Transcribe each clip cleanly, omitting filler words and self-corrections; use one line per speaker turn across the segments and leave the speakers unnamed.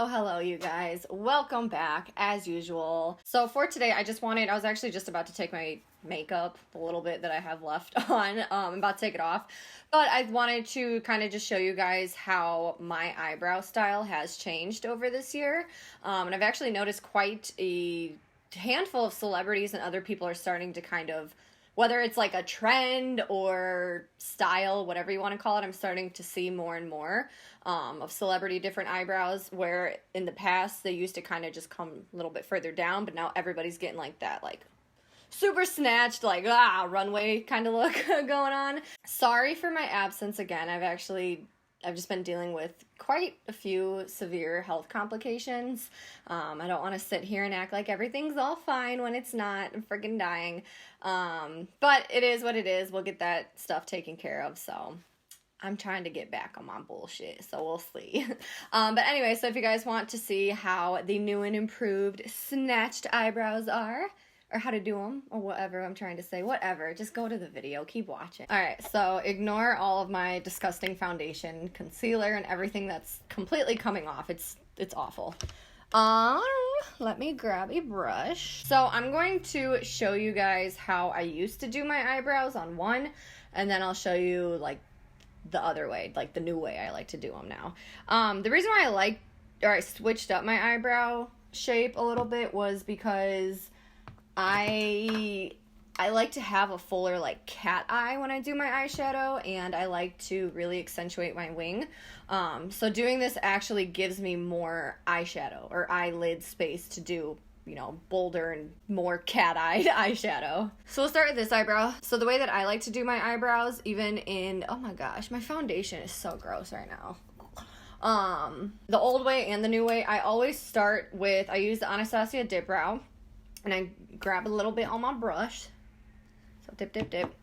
Hello, you guys. Welcome back, as usual. So for today, I was actually just about to take my makeup, the little bit that I have left on. I'm about to take it off. But I wanted to kind of just show you guys how my eyebrow style has changed over this year. And I've actually noticed quite a handful of celebrities and other people are starting to kind of, whether it's like a trend or style, whatever you want to call it, I'm starting to see more and more of celebrity different eyebrows, where in the past they used to kind of just come a little bit further down, but now everybody's getting like that, like super snatched, like runway kind of look going on. Sorry for my absence again. I've just been dealing with quite a few severe health complications. I don't want to sit here and act like everything's all fine when it's not. I'm freaking dying. But it is what it is. We'll get that stuff taken care of, so I'm trying to get back on my bullshit, so we'll see. But anyway, so if you guys want to see how the new and improved snatched eyebrows are, or how to do them, or whatever I'm trying to say, whatever, just go to the video, keep watching. Alright, so ignore all of my disgusting foundation, concealer, and everything that's completely coming off. It's awful. Let me grab a brush. So I'm going to show you guys how I used to do my eyebrows on one, and then I'll show you, like, the other way, like the new way I like to do them now. The reason why I switched up my eyebrow shape a little bit was because I like to have a fuller, like, cat eye when I do my eyeshadow, and I like to really accentuate my wing. So doing this actually gives me more eyeshadow or eyelid space to do, you know, bolder and more cat-eyed eyeshadow. So we'll start with this eyebrow. So the way that I like to do my eyebrows, even in, oh my gosh, my foundation is so gross right now. The old way and the new way, I always start with, I use the Anastasia Dipbrow, and I grab a little bit on my brush. So dip, dip, dip.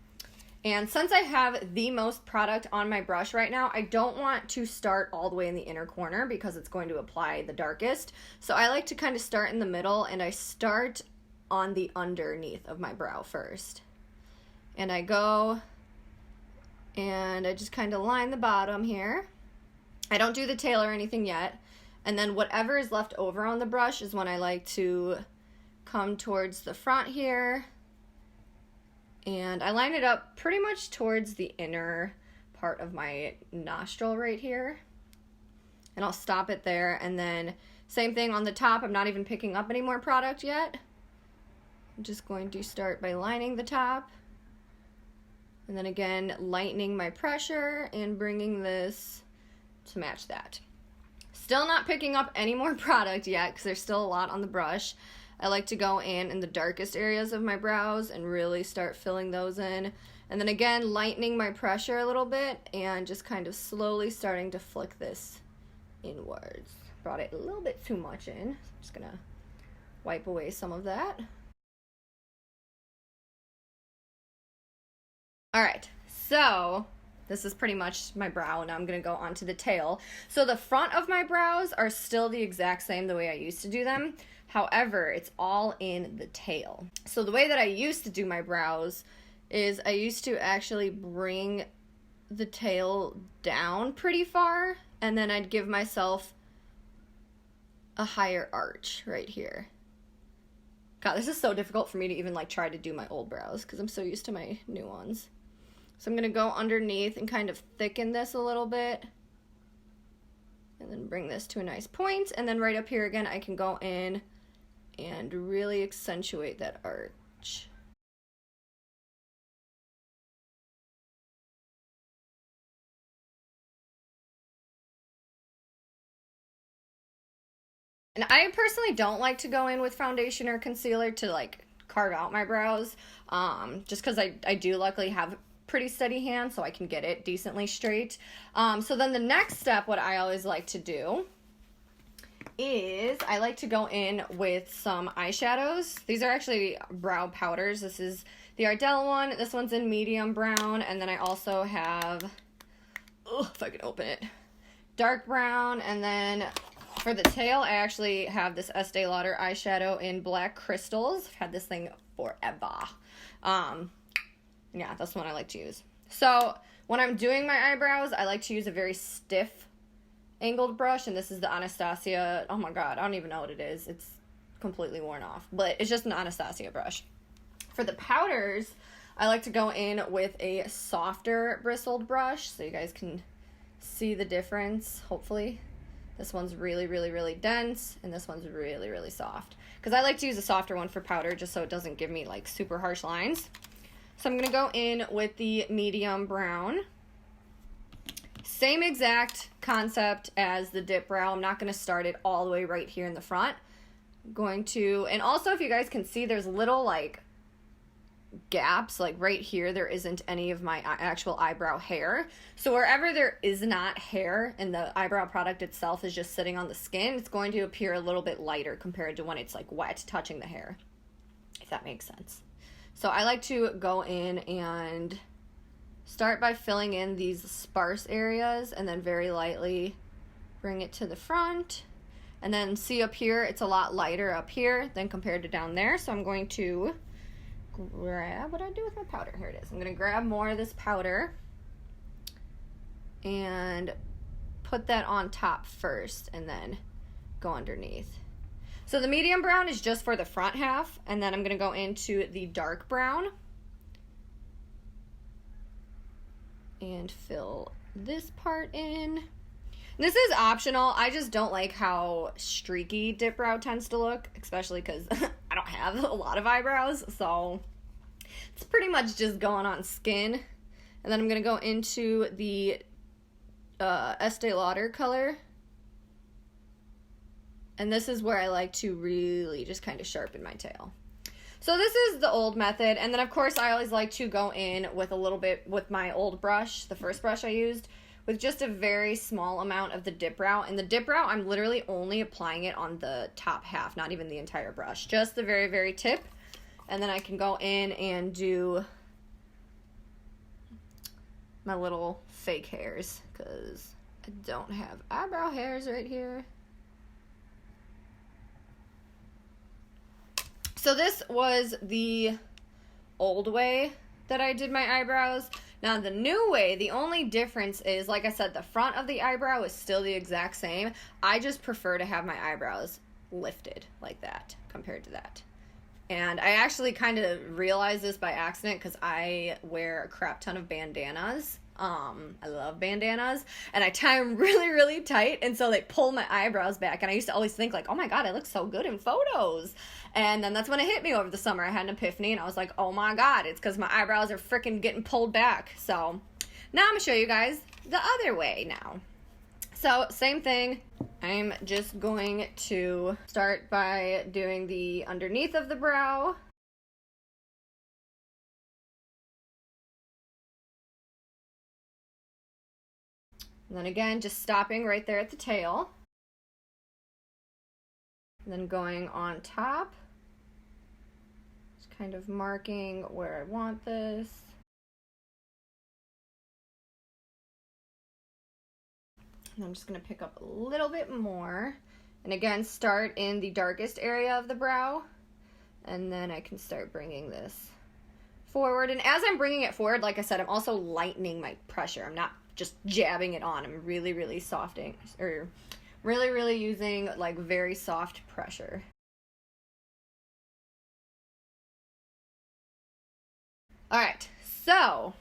And since I have the most product on my brush right now, I don't want to start all the way in the inner corner because it's going to apply the darkest. So I like to kind of start in the middle, and I start on the underneath of my brow first. And I go and I just kind of line the bottom here. I don't do the tail or anything yet. And then whatever is left over on the brush is when I like to come towards the front here. And I line it up pretty much towards the inner part of my nostril right here. And I'll stop it there. And then same thing on the top. I'm not even picking up any more product yet. I'm just going to start by lining the top. And then again, lightening my pressure and bringing this to match that. Still not picking up any more product yet because there's still a lot on the brush. I like to go in the darkest areas of my brows and really start filling those in. And then again, lightening my pressure a little bit and just kind of slowly starting to flick this inwards. Brought it a little bit too much in. So I'm just gonna wipe away some of that. Alright, so this is pretty much my brow. Now I'm going to go onto the tail. So the front of my brows are still the exact same the way I used to do them. However, it's all in the tail. So the way that I used to do my brows is I used to actually bring the tail down pretty far, and then I'd give myself a higher arch right here. God, this is so difficult for me to even like try to do my old brows because I'm so used to my new ones. So I'm going to go underneath and kind of thicken this a little bit. And then bring this to a nice point. And then right up here again, I can go in and really accentuate that arch. And I personally don't like to go in with foundation or concealer to like carve out my brows. Just because I do luckily have pretty steady hand, so I can get it decently straight. So then the next step, what I always like to do is I like to go in with some eyeshadows. These are actually brow powders. This is the Ardell one. This one's in medium brown, and then I also have, if I can open it, dark brown, and then for the tail, I actually have this Estee Lauder eyeshadow in black crystals. I've had this thing forever. Yeah, that's the one I like to use. So when I'm doing my eyebrows, I like to use a very stiff angled brush, and this is the Anastasia. Oh my god, I don't even know what it is. It's completely worn off, but it's just an Anastasia brush. For the powders, I like to go in with a softer bristled brush so you guys can see the difference, hopefully. This one's really, really, really dense, and this one's really, really soft. Because I like to use a softer one for powder just so it doesn't give me like super harsh lines. So I'm going to go in with the medium brown. Same exact concept as the Dipbrow. I'm not going to start it all the way right here in the front. I'm going to, and also if you guys can see, there's little like gaps, like right here there isn't any of my actual eyebrow hair, so wherever there is not hair and the eyebrow product itself is just sitting on the skin, it's going to appear a little bit lighter compared to when it's like wet touching the hair, if that makes sense. So I like to go in and start by filling in these sparse areas and then very lightly bring it to the front, and then see up here it's a lot lighter up here than compared to down there. So I'm going to grab, what do I do with my powder? Here it is. I'm going to grab more of this powder and put that on top first and then go underneath. So the medium brown is just for the front half, and then I'm going to go into the dark brown and fill this part in. This is optional. I just don't like how streaky Dipbrow tends to look, especially because I don't have a lot of eyebrows, so it's pretty much just going on skin. And then I'm going to go into the Estee Lauder color. And this is where I like to really just kind of sharpen my tail. So this is the old method, and then of course I always like to go in with a little bit with my old brush, the first brush I used, with just a very small amount of the Dipbrow. And the Dipbrow, I'm literally only applying it on the top half, not even the entire brush, just the very, very tip. And then I can go in and do my little fake hairs, because I don't have eyebrow hairs right here. So this was the old way that I did my eyebrows. Now the new way, the only difference is, like I said, the front of the eyebrow is still the exact same. I just prefer to have my eyebrows lifted like that compared to that. And I actually kind of realized this by accident because I wear a crap ton of bandanas. I love bandanas, and I tie them really, really tight, and so they pull my eyebrows back, and I used to always think like, oh my god, I look so good in photos. And then that's when it hit me over the summer. I had an epiphany, and I was like, oh my god, it's because my eyebrows are freaking getting pulled back. So now I'm gonna show you guys the other way now. So same thing, I'm just going to start by doing the underneath of the brow. And then again, just stopping right there at the tail. And then going on top. Just kind of marking where I want this. And I'm just going to pick up a little bit more. And again, start in the darkest area of the brow. And then I can start bringing this forward. And as I'm bringing it forward, like I said, I'm also lightening my pressure. I'm not just jabbing it on. I'm really, really softening, or really, really using like very soft pressure. All right, so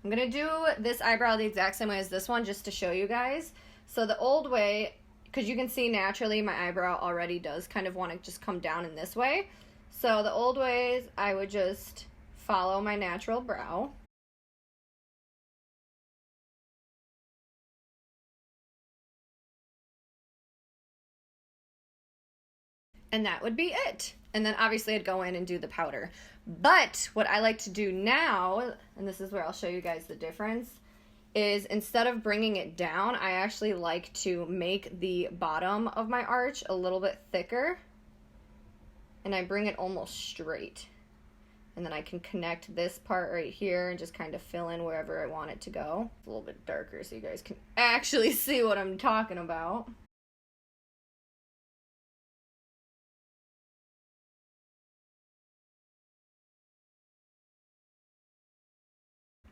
I'm gonna do this eyebrow the exact same way as this one just to show you guys. So the old way, because you can see naturally my eyebrow already does kind of want to just come down in this way. So the old ways, I would just follow my natural brow. And that would be it. And then obviously I'd go in and do the powder. But what I like to do now, and this is where I'll show you guys the difference, is instead of bringing it down, I actually like to make the bottom of my arch a little bit thicker. And I bring it almost straight. And then I can connect this part right here and just kind of fill in wherever I want it to go. It's a little bit darker so you guys can actually see what I'm talking about.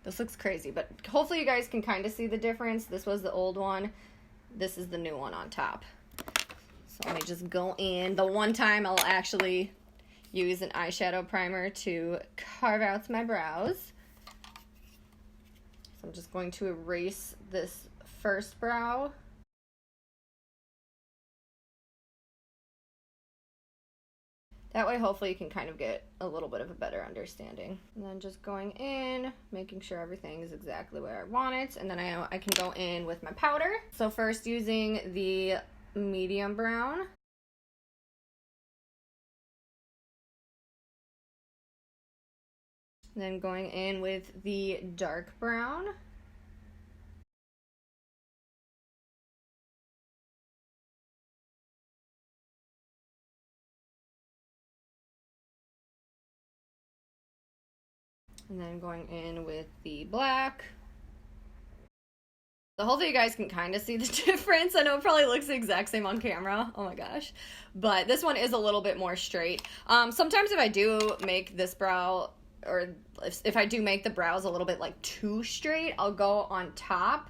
This looks crazy, but hopefully you guys can kind of see the difference. This was the old one. this is the new one on top. So let me just go in. The one time I'll actually use an eyeshadow primer to carve out my brows. So I'm just going to erase this first brow. That way, hopefully, you can kind of get a little bit of a better understanding. And then just going in, making sure everything is exactly where I want it. And then I can go in with my powder. So first using the medium brown. Then going in with the dark brown. And then going in with the black. So hopefully you guys can kind of see the difference. I know it probably looks the exact same on camera. Oh my gosh. But this one is a little bit more straight. Sometimes if I do make this brow, or if I do make the brows a little bit like too straight, I'll go on top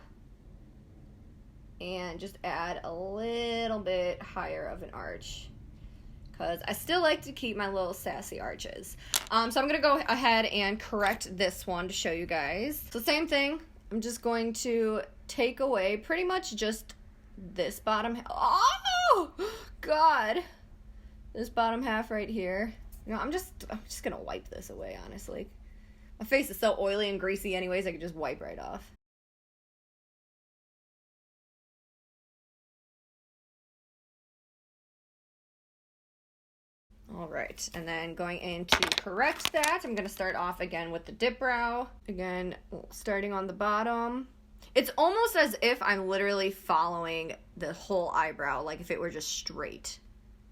and just add a little bit higher of an arch, because I still like to keep my little sassy arches. So I'm going to go ahead and correct this one to show you guys. So same thing. I'm just going to take away pretty much just this bottom half. Oh, God. This bottom half right here. You know, I'm just going to wipe this away, honestly. My face is so oily and greasy anyways, I could just wipe right off. All right, and then going in to correct that, I'm gonna start off again with the Dipbrow. Again, starting on the bottom. It's almost as if I'm literally following the whole eyebrow, like if it were just straight,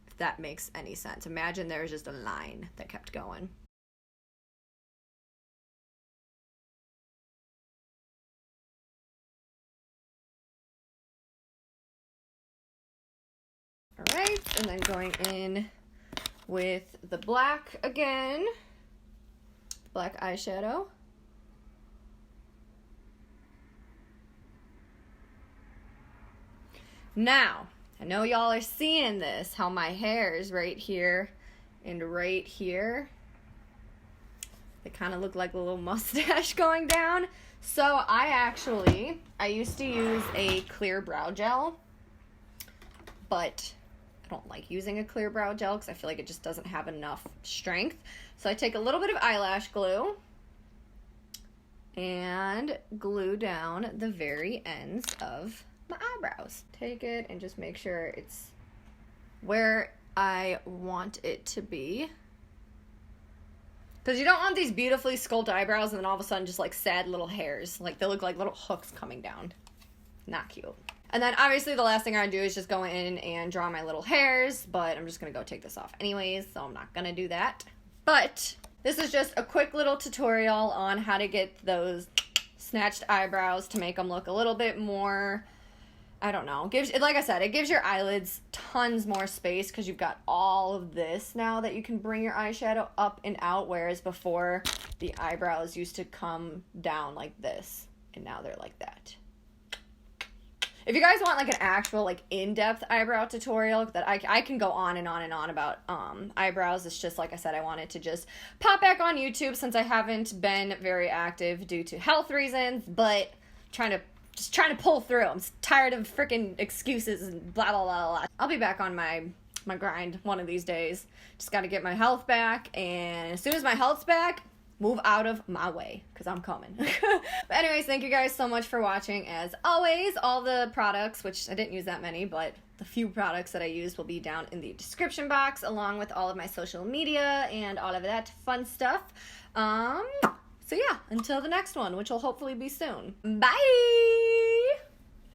if that makes any sense. Imagine there's just a line that kept going. All right, and then going in with the black again, black eyeshadow. Now, I know y'all are seeing this, how my hairs right here and right here, they kind of look like a little mustache going down. So I used to use a clear brow gel, but I don't like using a clear brow gel because I feel like it just doesn't have enough strength. So I take a little bit of eyelash glue and glue down the very ends of my eyebrows. Take it and just make sure it's where I want it to be. Because you don't want these beautifully sculpted eyebrows and then all of a sudden just like sad little hairs. Like they look like little hooks coming down. Not cute. And then obviously the last thing I do is just go in and draw my little hairs, but I'm just going to go take this off anyways, so I'm not going to do that. But this is just a quick little tutorial on how to get those snatched eyebrows to make them look a little bit more, I don't know, like I said, it gives your eyelids tons more space because you've got all of this now that you can bring your eyeshadow up and out, whereas before the eyebrows used to come down like this, and now they're like that. If you guys want like an actual like in-depth eyebrow tutorial that I can go on and on and on about eyebrows, it's just like I said, I wanted to just pop back on YouTube since I haven't been very active due to health reasons, but trying to pull through. I'm tired of freaking excuses and blah blah blah blah. I'll be back on my grind one of these days. Just got to get my health back, and as soon as my health's back, move out of my way, because I'm coming. But anyways, thank you guys so much for watching. As always, all the products, which I didn't use that many, but the few products that I used will be down in the description box, along with all of my social media and all of that fun stuff. So yeah, until the next one, which will hopefully be soon. Bye!